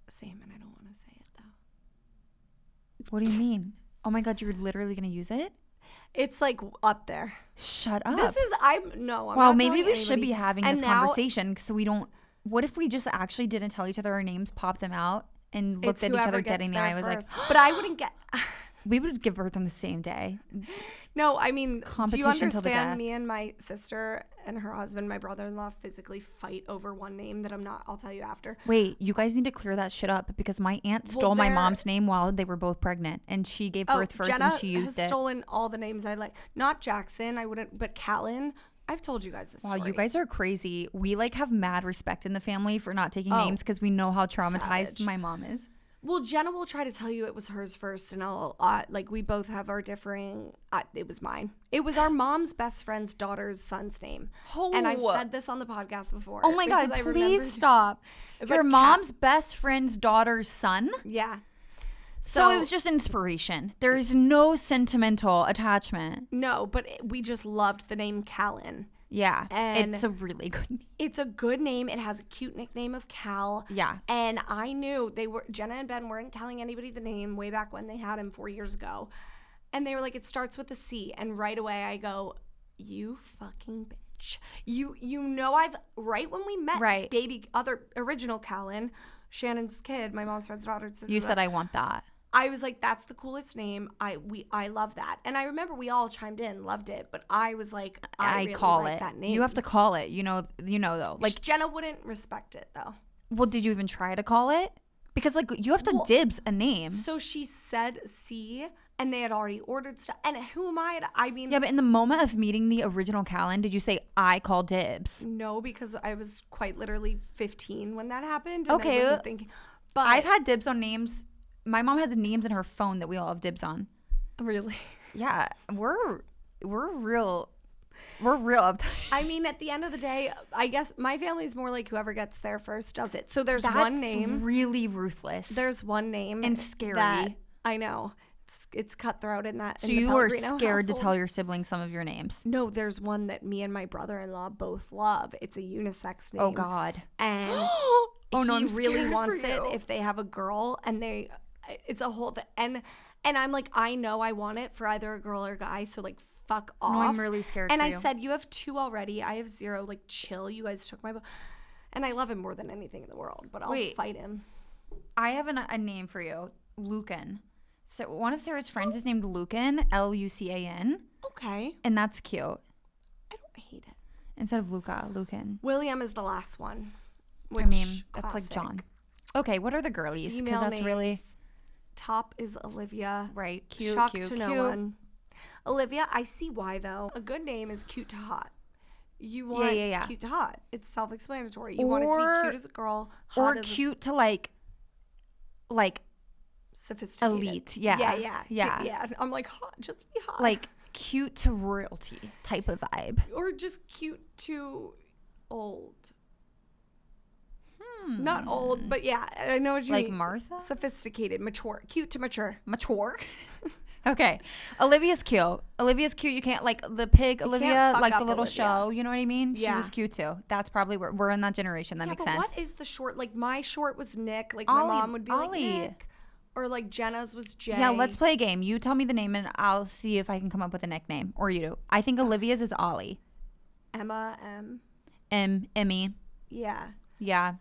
Same, and I don't want to say it, though. What do you mean? Oh my God, you're literally going to use it? It's like up there. Shut up. I'm well, not maybe we anybody. should be having this conversation so we don't. What if we just actually didn't tell each other our names, popped them out, and looked at each other dead in the eye? I was like, but I wouldn't get. We would give birth on the same day. No, I mean, do you understand? Me and my sister and her husband, my brother-in-law, physically fight over one name that I'll tell you after. Wait, you guys need to clear that shit up because my aunt stole my mom's name while they were both pregnant, and she gave birth first, Jenna and she used has stolen all the names I like. Not Jackson, I wouldn't, but Callan. I've told you guys this story. Wow, you guys are crazy. We like have mad respect in the family for not taking names because we know how traumatized my mom is. Well, Jenna will try to tell you it was hers first, and I'll like we both have our differing. It was mine. It was our mom's best friend's daughter's son's name, and I've said this on the podcast before. Oh my God! Please stop. Your mom's best friend's daughter's son. Yeah. So it was just inspiration. There is no sentimental attachment. No, but we just loved the name Callan. Yeah, and it's a really good name. It's a good name. It has a cute nickname of Cal. Yeah. And I knew Jenna and Ben weren't telling anybody the name way back when they had him 4 years ago. And they were like, it starts with a C. And right away I go, you fucking bitch. You know right when we met, right. original Callan, Shannon's kid, my mom's friend's daughter. You said I want that. I was like, that's the coolest name. I love that. And I remember we all chimed in, loved it. But I was like, I really call like it. that name. You have to call it. You know though. Like Jenna wouldn't respect it though. Well, did you even try to call it? Because like you have to dibs a name. So she said C, and they had already ordered stuff. And who am I? I mean, yeah, but in the moment of meeting the original Callan, did you say I call dibs? No, because I was quite literally 15 when that happened. And okay, I wasn't thinking, but I've had dibs on names. My mom has names in her phone that we all have dibs on. Really? Yeah, we're real uptight. I mean, at the end of the day, I guess my family's more like whoever gets there first does it. So there's one name. That's really ruthless. There's one name and scary. That, I know. It's cutthroat in that. So you were scared to tell your siblings some of your names? No, there's one that me and my brother-in-law both love. It's a unisex name. Oh God. And oh no, he really wants it if they have a girl, and it's a whole and I'm like, I know I want it for either a girl or a guy, so like fuck off. No, I'm really scared. And I said, you have 2 already. I have 0. Like, chill. You guys took my and I love him more than anything in the world, but I'll fight him. I have a name for you, Lucan. So one of Sarah's friends is named Lucan, Lucan. Okay. And that's cute. I don't hate it. Instead of Luca, Lucan. William is the last one. I mean, that's like John. Okay, what are the girlies? Because that's names. really... Top is Olivia. Right. Cute, Shock cute, to cute. no one. Olivia, I see why though. A good name is cute to hot. You want cute to hot. It's self-explanatory. You want it to be cute as a girl, hot or as cute to like sophisticated. Elite. Yeah. Yeah. I'm like, hot, just be hot. Like cute to royalty type of vibe. Or just cute to old. Not old, but yeah, I know what you mean. Like Martha? Sophisticated, mature, cute to mature. Mature? Okay. Olivia's cute. You can't, like, the pig Olivia, like the little Olivia. show, you know what I mean? Yeah. She was cute too. That's probably where we're in that generation. That makes sense. What is the short? Like, my short was Nick. Like, Ollie, my mom would be Ollie. like Nick. Or like Jenna's was Jay. Yeah, let's play a game. You tell me the name and I'll see if I can come up with a nickname. Or you do. I think Olivia's is Ollie. Emma, Emmy. Yeah. Yeah.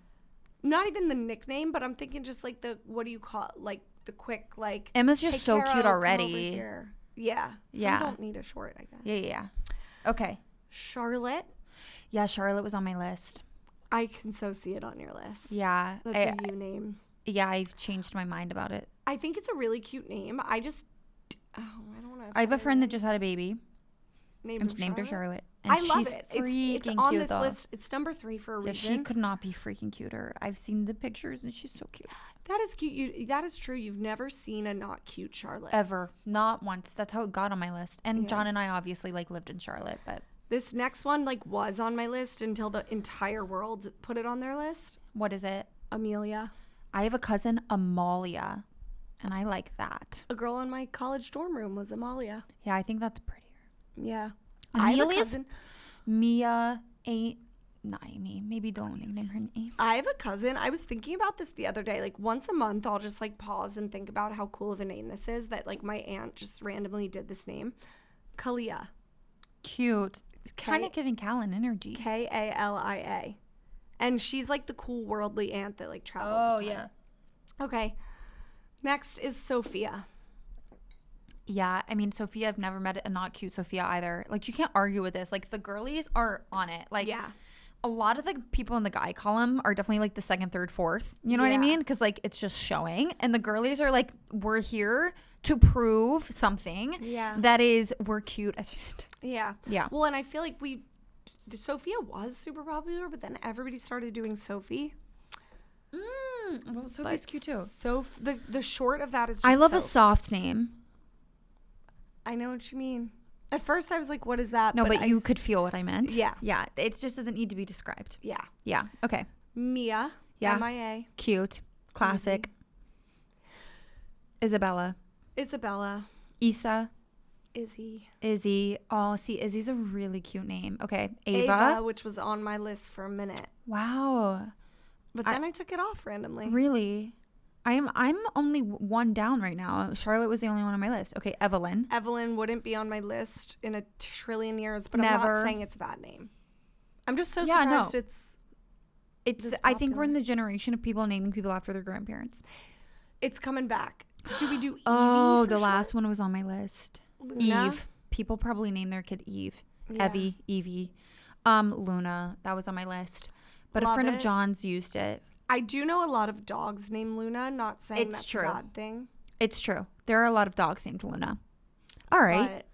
Not even the nickname, but I'm thinking just like what do you call it? Like the quick, like. Emma's just so cute come already. over here. Yeah. Yeah. Some don't need a short, I guess. Yeah. Okay. Charlotte. Yeah, Charlotte was on my list. I can so see it on your list. Yeah. That's a new name. Yeah, I've changed my mind about it. I think it's a really cute name. I don't know. I have a friend that just had a baby. Named her Charlotte. And I love she's it. Freaking it's on cute, this list. It's number 3 for a reason. Yeah, she could not be freaking cuter. I've seen the pictures and she's so cute. That is cute. That is true. You've never seen a not cute Charlotte. Ever. Not once. That's how it got on my list. And John and I obviously like lived in Charlotte, but this next one like was on my list until the entire world put it on their list. What is it? Amelia. I have a cousin, Amalia, and I like that. A girl in my college dorm room was Amalia. Yeah, I think that's prettier. Yeah. Amelia's Mia ain't Naomi. Maybe don't nickname her name. I have a cousin. I was thinking about this the other day. Like once a month, I'll just like pause and think about how cool of a name this is. That like my aunt just randomly did this name, Kalia. Cute. It's kind of giving Callan energy. Kalia, and she's like the cool worldly aunt that like travels. Oh yeah. Okay. Next is Sophia. Yeah, I mean, Sophia, I've never met a not cute Sophia either. Like, you can't argue with this. Like, the girlies are on it. Like, yeah. A lot of the people in the guy column are definitely, like, the 2nd, 3rd, 4th. You know what I mean? Because, like, it's just showing. And the girlies are, like, we're here to prove something. Yeah. That is, we're cute as shit. Yeah. Yeah. Well, and I feel like Sophia was super popular, but then everybody started doing Sophie. Well, Sophie's cute too. So the short of that is just I love a Soph. soft name. I know what you mean. At first I was like, what is that? No, but you could feel what I meant. Yeah. Yeah. It just doesn't need to be described. Yeah. Yeah. Okay. Mia. Yeah. MIA. Cute. Classic. Isabella. Isabella. Isa. Izzy. Oh, see, Izzy's a really cute name. Okay. Ava, which was on my list for a minute. Wow. But then I took it off randomly. Really? I'm only one down right now. Charlotte was the only one on my list. Okay, Evelyn. Evelyn wouldn't be on my list in a trillion years, but Never. I'm not saying it's a bad name. I'm just so surprised it's this I think we're in popular. the generation of people naming people after their grandparents. It's coming back. Do we do Evie? Oh, for the short? last one was on my list. Luna? Eve. People probably name their kid Eve. Yeah. Evie. Luna. That was on my list. But a Love friend of it. John's used it. I do know a lot of dogs named Luna. Not saying It's that's true. a bad thing. It's true. There are a lot of dogs named Luna. All right.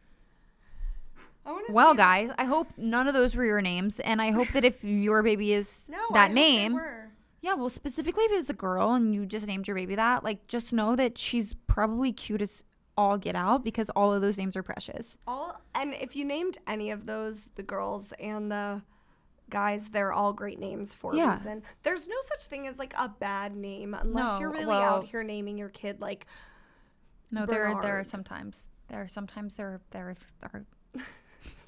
But I wanna Well, see- guys, I hope none of those were your names. And I hope that if your baby is No, I that hope they name. were. Yeah, well, specifically if it's a girl and you just named your baby that, like, just know that she's probably cute as all get out because all of those names are precious. And if you named any of those, the girls and the guys, they're all great names for a reason. There's no such thing as like a bad name unless No, you're really well- out here naming your kid like No, there are Bernard. sometimes. There are.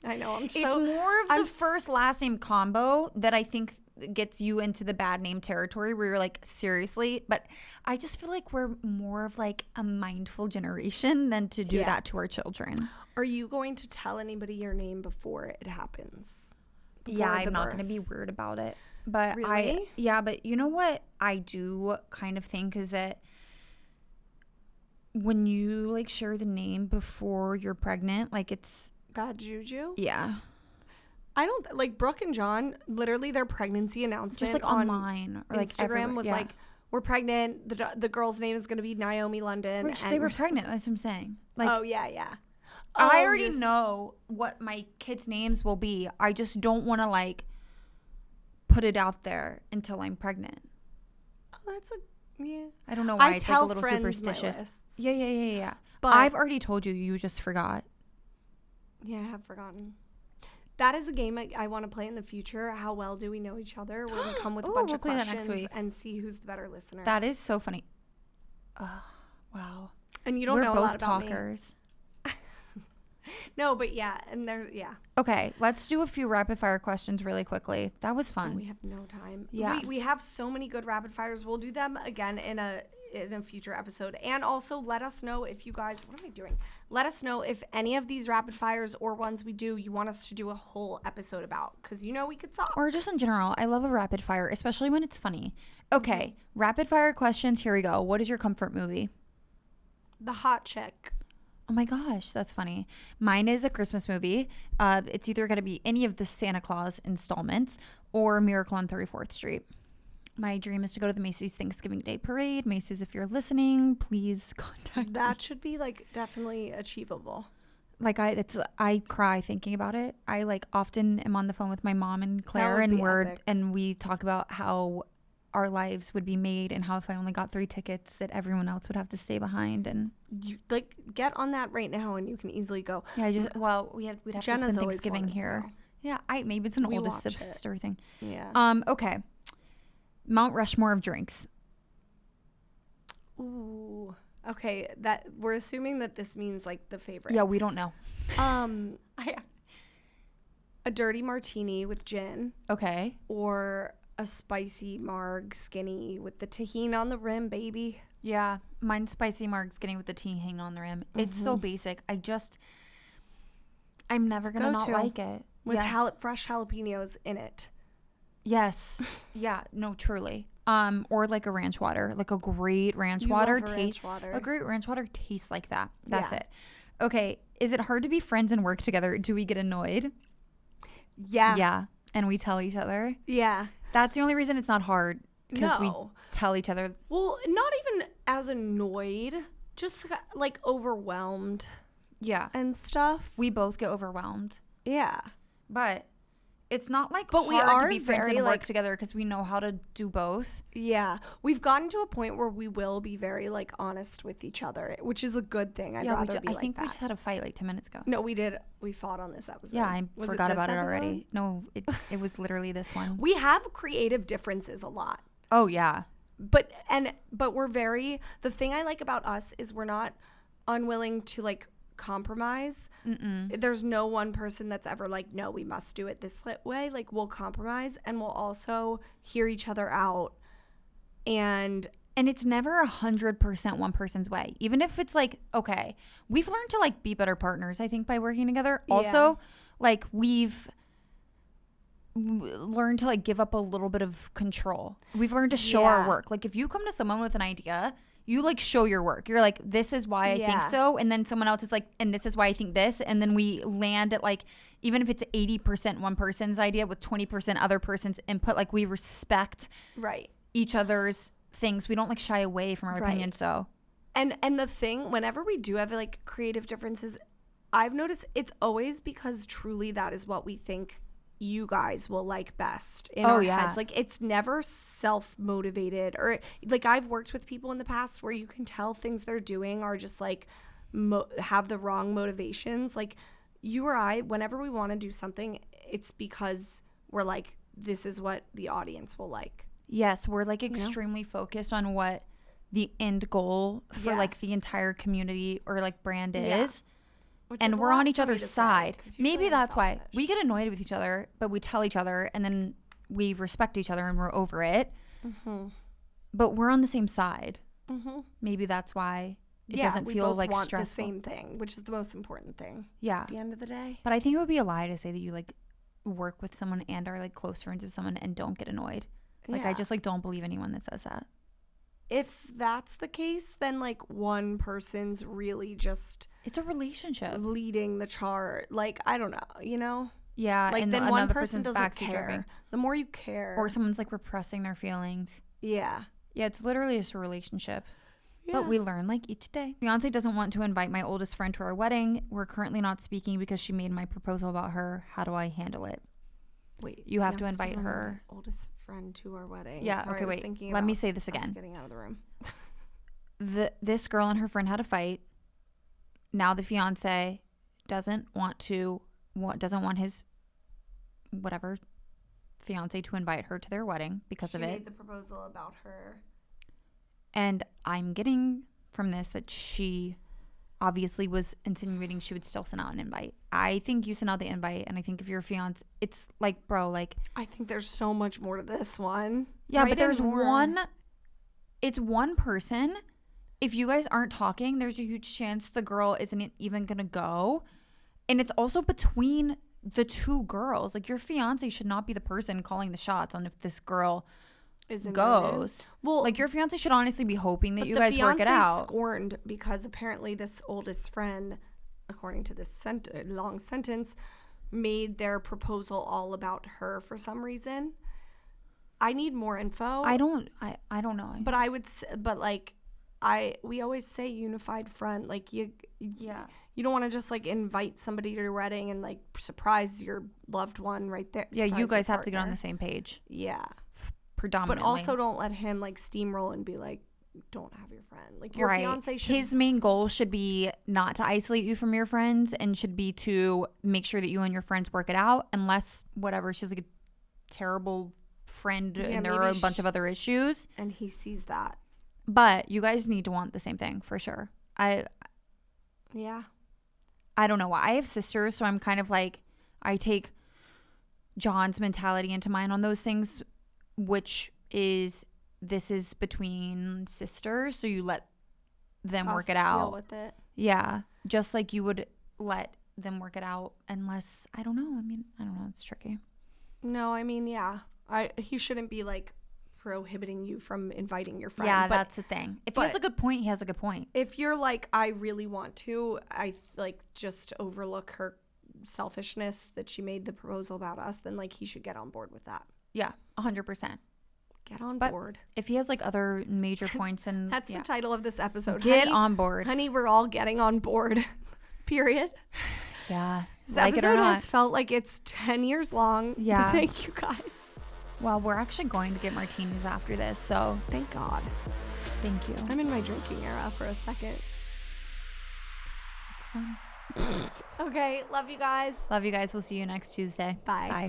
I know. It's more of the first last name combo that I think gets you into the bad name territory where you're like, seriously. But I just feel like we're more of like a mindful generation than to do that to our children. Are you going to tell anybody your name before it happens? Yeah, Before the I'm not going to birth? be weird about it. But Really? but you know what I do kind of think is that when you like share the name before you're pregnant, like it's, Bad juju? yeah. I don't like Brooke and John. Literally, their pregnancy announcement Just like on online or like Instagram everywhere. was Yeah. like, "We're pregnant. The girl's name is going to be Naomi London." Which and they were pregnant. That's what I'm saying. Like, oh yeah. I Oh, already you're know what my kids' names will be. I just don't want to like put it out there until I'm pregnant. Oh, that's a yeah. I don't know why. I It's like tell a little friends my superstitious. lists. Yeah. But I've already told you. You just forgot. yeah, I have forgotten. That is a game I want to play in the future. How well do we know each other? Where we come with a Ooh, bunch we'll of play that next questions week. and see who's the better listener. That is so funny. Wow. and you don't We're know a both lot about talkers. me. No, but yeah, and yeah. Okay, let's do a few rapid fire questions really quickly. That was We fun. have no time. Yeah. We have so many good rapid fires. We'll do them again in a future episode. And also let us know if you guys, what am I doing? Let us know if any of these rapid fires or ones we do, you want us to do a whole episode about. Because you know we could talk. Or just in general, I love a rapid fire, especially when it's funny. Okay, rapid fire questions. Here we go. What is your comfort movie? The Hot Chick. Oh my gosh, that's funny. Mine is a Christmas movie. It's either going to be any of the Santa Claus installments or Miracle on 34th Street. My dream is to go to the Macy's Thanksgiving Day Parade. Macy's, if you're listening, please contact me. That should be like definitely achievable. Like I cry thinking about it. I like often am on the phone with my mom and Claire would and be epic. and we talk about how our lives would be made and how if I only got 3 tickets that everyone else would have to stay behind. And You like get on that right now and you can easily go. yeah, we'd have to Jenna's spend always Thanksgiving wanted to here. go. Yeah, maybe it's an We oldest watch it. sister thing. Yeah. Okay. Mount Rushmore of drinks. Ooh. Okay, that we're assuming that this means like the favorite. Yeah, we don't know. A dirty martini with gin Okay. or a spicy marg skinny with the tahini on the rim, baby. Yeah, mine's spicy marg skinny with the tea hanging on the rim. It's so basic. I'm never gonna not go-to. like it. With Yeah. fresh jalapenos in it. Yes. Yeah. No, truly. Or like a ranch water, like a great ranch You water love a ranch water. A great ranch water tastes like that. That's Yeah. it. Okay. Is it hard to be friends and work together? Do we get annoyed? Yeah. Yeah. And we tell each other. Yeah. That's the only reason it's not hard because we No. tell each other. Well, not even as annoyed, just like overwhelmed Yeah. and stuff. We both get overwhelmed. Yeah. But It's not like But hard we are to be friends very, and work like- together because we know how to do both. Yeah. We've gotten to a point where we will be very, like, honest with each other, which is a good thing. I'd rather be I like think that. we just had a fight like 10 minutes ago. No, we did. We fought on this episode. Yeah, I Was forgot this about it episode? already. No, it was literally this one. We have creative differences a lot. Oh, yeah. But we're very, the thing I like about us is we're not unwilling to, like, compromise. There's no one person that's ever like, no, we must do it this way. Like, we'll compromise, and we'll also hear each other out. And it's never 100% one person's way. Even if it's like, okay, we've learned to like be better partners, I think, by working together. Yeah. Also, like, we've learned to like give up a little bit of control. We've learned to show our work. Like, if you come to someone with an idea, you like show your work. You're like, this is why I think so. And then someone else is like, and this is why I think this. And then we land at like, even if it's 80% one person's idea with 20% other person's input, like, we respect each other's things. We don't like shy away from our opinions. So, and the thing, whenever we do have like creative differences, I've noticed it's always because truly that is what we think you guys will like best in our heads. Like, it's never self-motivated, or like, I've worked with people in the past where you can tell things they're doing are just like have the wrong motivations. Like, you or I, whenever we want to do something, it's because we're like, this is what the audience will like. Yes, we're like extremely focused on what the end goal for like the entire community or like brand is. And we're on each other's side. Maybe that's why we get annoyed with each other, but we tell each other, and then we respect each other and we're over it. But we're on the same side. Maybe that's why it doesn't feel like stressful. The same thing, which is the most important thing. Yeah. At the end of the day. But I think it would be a lie to say that you like work with someone and are like close friends with someone and don't get annoyed. Like, I just like don't believe anyone that says that. If that's the case, then like one person's really just, it's a relationship leading the chart. Like, I don't know, you know? Yeah. Like, and then one person doesn't backseat care. driving. The more you care. Or someone's like repressing their feelings. Yeah. Yeah, it's literally just a relationship. Yeah. But we learn like each day. Beyonce doesn't want to invite my oldest friend to our wedding. We're currently not speaking because she made my proposal about her. How do I handle it? Wait, you have to invite her oldest friend to our wedding. Yeah. Sorry, okay, wait. Let me say this again. Getting out of the room. This girl and her friend had a fight. Now the fiance doesn't want his whatever fiance to invite her to their wedding because of it. She made the proposal about her. And I'm getting from this that she obviously was insinuating she would still send out an invite. I think you send out the invite, and I think if you're a fiance, it's like, bro, like, I think there's so much more to this one. Yeah, but there's it's one person. If you guys aren't talking, there's a huge chance the girl isn't even gonna go. And it's also between the two girls. Like, your fiance should not be the person calling the shots on if this girl goes. Well, like, your fiance should honestly be hoping that you guys work it out. Scorned because apparently this oldest friend, according to this long sentence, made their proposal all about her for some reason. I need more info. I don't know. But we always say unified front. Like, you don't want to just like invite somebody to your wedding and like surprise your loved one right there. Yeah, you guys have to get on the same page. Yeah. Predominantly. But also don't let him like steamroll and be like, don't have your friend. Like, your fiance should. His main goal should be not to isolate you from your friends, and should be to make sure that you and your friends work it out, unless whatever, she's like a terrible friend and there are a bunch of other issues. And he sees that. But you guys need to want the same thing for sure. I don't know why. I have sisters, so I'm kind of like, I take John's mentality into mine on those things, which is, this is between sisters, so you let them work it out. Deal with it. Yeah, just like you would let them work it out, unless, I don't know. I mean, I don't know. It's tricky. No, I mean, yeah. He shouldn't be like prohibiting you from inviting your friend. Yeah, that's the thing. If he has a good point, he has a good point. If you're like, I really want to, I like just overlook her selfishness that she made the proposal about us, then like he should get on board with that. Yeah, 100%. Get on board. If he has like other major points, and that's the title of this episode. Get on board. Honey, we're all getting on board. Period. Yeah. This like it or episode not. has felt like it's 10 years long. Yeah. Thank you guys. Well, we're actually going to get martinis after this, so Thank God. thank you. I'm in my drinking era for a second. It's fun. Okay, love you guys. Love you guys. We'll see you next Tuesday. Bye. Bye.